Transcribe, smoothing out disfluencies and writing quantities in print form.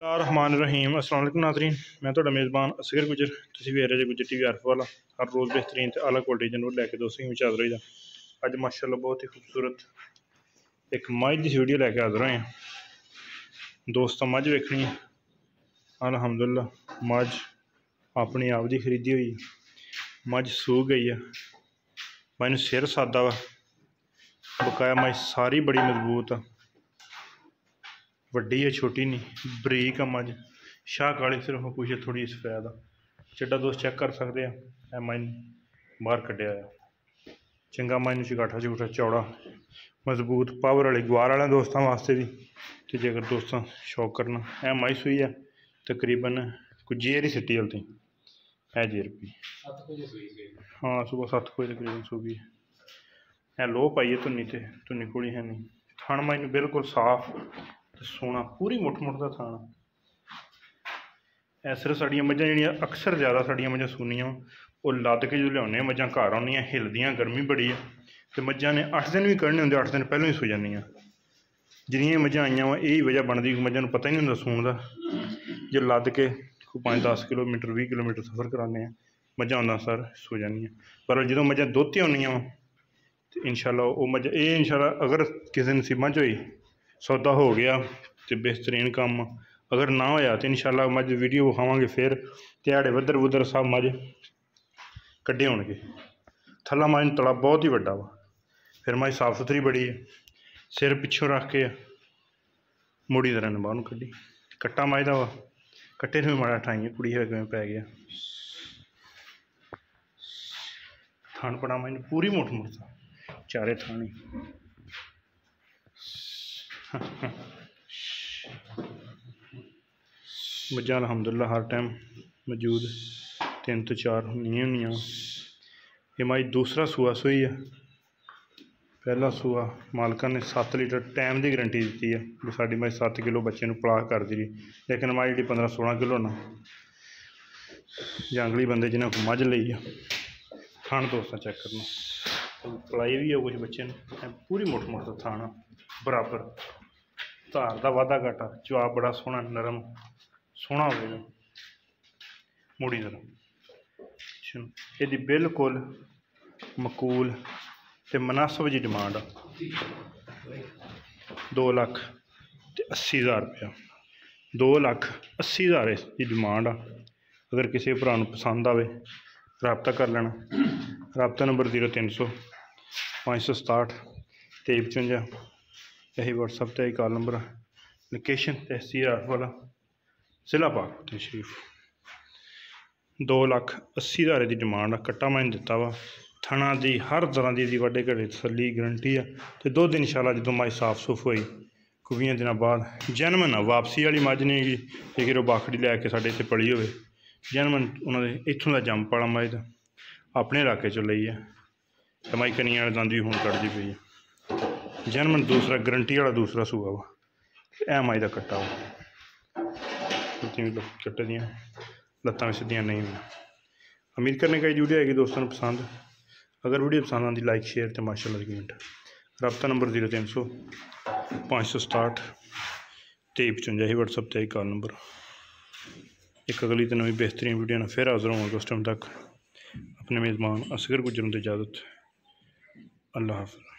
रहमान रहीम अस्सलाम वालेकुम नाज़रीन, मैं तो मेज़बान असगर गुजर तुसीं वेख रहे गुजर टीवी अर्फ वाला। हर रोज़ बेहतरीन तो आला क्वालिटी जानवर लैके दोस्तों की हाज़र होई दा। अज माशाअल्लाह बहुत ही खूबसूरत एक मझ की वीडियो लैके हाज़र होए हैं दोस्तों। मझ वेखनी अल्हम्दुलिल्लाह मझ अपनी आप की खरीदी हुई, मझ सू गई है। मझ सिर सादा वा, बकाया मझ सारी बड़ी मजबूत है, वड्डी है छोटी नहीं, बरीक है मझ। शाह काली सिर्फ कुछ थोड़ी सफेद है। चिट्टा दोस्त चेक कर सकते हैं। मझ बाहर कढ़िया है चंगा मझ चगाठा चगूठा चौड़ा मजबूत पावर वाली गुआर वाले दोस्तों वास्ते भी। तो जेकर दोस्तों शौक करना है मझ सुई है तकरीबन कुछ जेर ही सिटी हलती है जेर भी। हाँ सुबह 7 बजे तकरीबन सूगी है। लो पाई है धुनी तो धुनी कोली है नहीं। थन मझ बिल्कुल साफ सोना पूरी मुठ मुठ का थाना है। सिर्फ साड़िया मझां जी अक्सर ज़्यादा साड़िया मझां सूनियां वो लद के जो लिया मझां घर आउंदियां हिलदियां, गर्मी बड़ी है तो मझां ने 8 दिन भी कढ़ने होंगे, 8 दिन पहलों ही सो जांदियां। जिन्नियां मझां आईयां वा यही वजह बनती, मझां पता ही नहीं होंदा सूण का। जो लद के 5-10 किलोमीटर 20 किलोमीटर सफ़र कराने मझां आंदा सर सो जांदियां। पर जो मझां दोहती होंदियां तो इंशाअल्लाह वो मझ ये इंशाअल्लाह अगर किसी नसीबां च होई सौदा हो गया तो बेहतरीन काम। अगर ना होया तो इंशाअल्लाह मझ वीडियो विखावांगे फिर ध्याड़े वधर वुधर सब मझ कड्ढे होणगे। थल्ला मझ तला बहुत ही वड्डा वा, फिर मझ साफ सुथरी बड़ी है। सिर पिछों रख के मुड़ी तरह ने बाहर कड्ढी। कट्टा मझ दा वा, कट्टे ने भी माड़ा ठाई कुड़ी है किवें पै गया। थान पड़ा मझ पूरी मुठ मुठ था चारे थानी मझां अल्हम्दुलिल्लाह हर टाइम मौजूद 3 तो 4 होंदियां। ये मझ दूसरा सूआ सोई है। पहला सूआ मालका ने 7 लीटर टाइम की गारंटी दी है भी साड़ी मझ 7 किलो बच्चे को पला कर दी। लेकिन मझ जी 15-16 किलो ना जंगली बंदे जिन्हें को मझ ली है। थान दोस्तों चेक करना पलाई भी है कुछ बच्चे ने पूरी मुठ मुठ का थाना बराबर। धार का वाधा घाटा जवाब बड़ा सोहना नरम सोहना होगा मुड़ी तरह। यदि बिल्कुल मकूल तो मुनासिब जी डिमांड 2,80,000 रुपया 2,80,000 की डिमांड आ। अगर किसी भरा पसंद आए रबता कर लेना। रबता नंबर 0300 567 2355 यही व्हाट्सएप पर कॉल नंबर। लोकेशन तहसील अर्फ वाला जिला पाक शरीफ। 2,80,000 की डिमांड आ। कट्टा मैंने दिता वा थना की हर तरह की वाडे घड़े तसली गारंटी है। तो 2 दिन इंशाअल्लाह जो मझ साफ सुफ हुई को 20 दिनों बाद जैनमन वापसी वाली मझ नहीं गी लेकिन वो बाखड़ी लैके साढ़े इतने पली हो जैनमन उन्होंने इतों का जंप वाला मझ अपने इलाके चो ली है। तो मझ कनिया दंद भी हूँ कटती पई है। जैनमन दूसरा गारंटी वाला दूसरा सूआ वा ए मझ का कट्टा वा कट्टे दियाँ लत्तां भी सीधियां नहीं हुई। उम्मीद करने का वीडियो आएगी दोस्तों पसंद। अगर वीडियो पसंद आती लाइक शेयर तो माशाअल्लाह कमेंट। रबता नंबर 0300 567 2355 ही व्हाट्सएप पर कॉल नंबर। एक अगली तो नवी बेहतरीन वीडियो ना फिर हाजिर होंगे। उस टाइम तक अपने मेज़बान असगर गुजर इजाज़त। अल्लाह हाफ़िज़।